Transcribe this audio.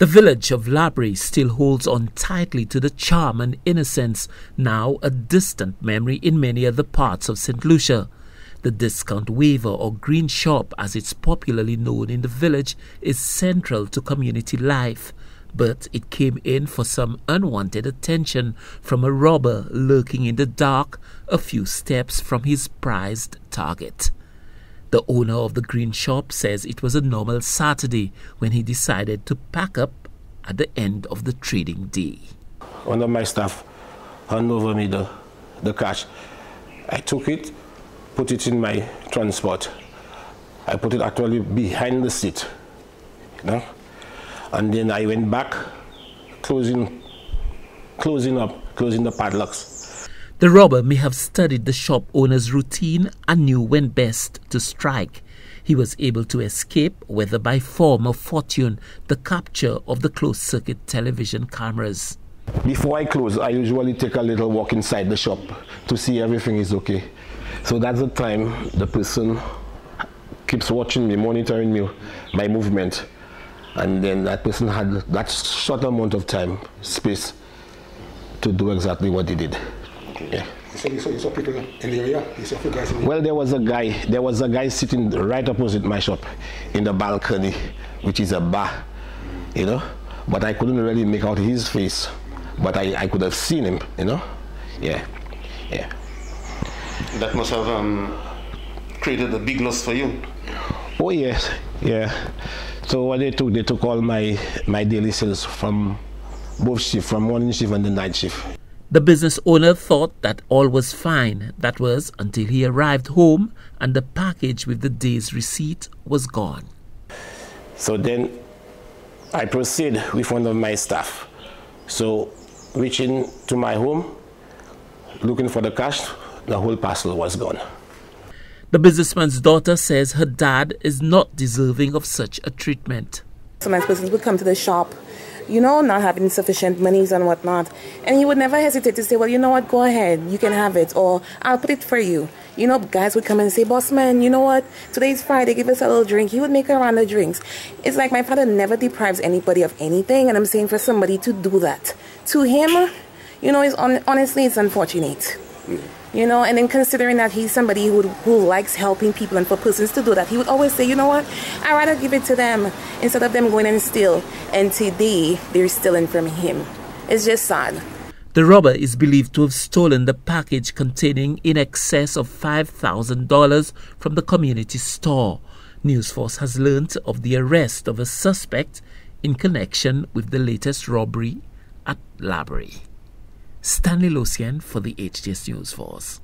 The village of Laborie still holds on tightly to the charm and innocence, now a distant memory in many other parts of St. Lucia. The discount waiver or green shop, as it's popularly known in the village, is central to community life. But it came in for some unwanted attention from a robber lurking in the dark a few steps from his prized target. The owner of the green shop says it was a normal Saturday when he decided to pack up at the end of the trading day. One of my staff handed over me the cash. I took it, put it in my transport. I put it actually behind the seat, and then I went back, closing the padlocks. The robber may have studied the shop owner's routine and knew when best to strike. He was able to escape, whether by form or fortune, the capture of the closed-circuit television cameras. Before I close, I usually take a little walk inside the shop to see everything is okay. So that's the time the person keeps watching me, monitoring me, my movement. And then that person had that short amount of time, space, to do exactly what he did. Yeah. So you saw people in the area? You saw guys in the Well, there was a guy sitting right opposite my shop in the balcony, which is a bar, but I couldn't really make out his face, but I could have seen him, Yeah. That must have created a big loss for you. Oh yes, yeah. So what they took all my daily sales from both shifts, from morning shift and the night shift. The business owner thought that all was fine. That was until he arrived home and the package with the day's receipt was gone. So then I proceed with one of my staff. So reaching to my home, looking for the cash, the whole parcel was gone. The businessman's daughter says her dad is not deserving of such a treatment. Sometimes persons would come to the shop, not having sufficient monies and whatnot. And he would never hesitate to say, well, you know what, go ahead, you can have it, or I'll put it for you. Guys would come and say, boss man, you know what, today's Friday, give us a little drink. He would make a round of drinks. It's like my father never deprives anybody of anything, and I'm saying for somebody to do that to him, honestly, it's unfortunate. And then considering that he's somebody who likes helping people, and for persons to do that, he would always say, you know what, I'd rather give it to them instead of them going and steal. And today, they're stealing from him. It's just sad. The robber is believed to have stolen the package containing in excess of $5,000 from the community store. Newsforce has learnt of the arrest of a suspect in connection with the latest robbery at Laborie. Stanley Lucien for the HTS News Force.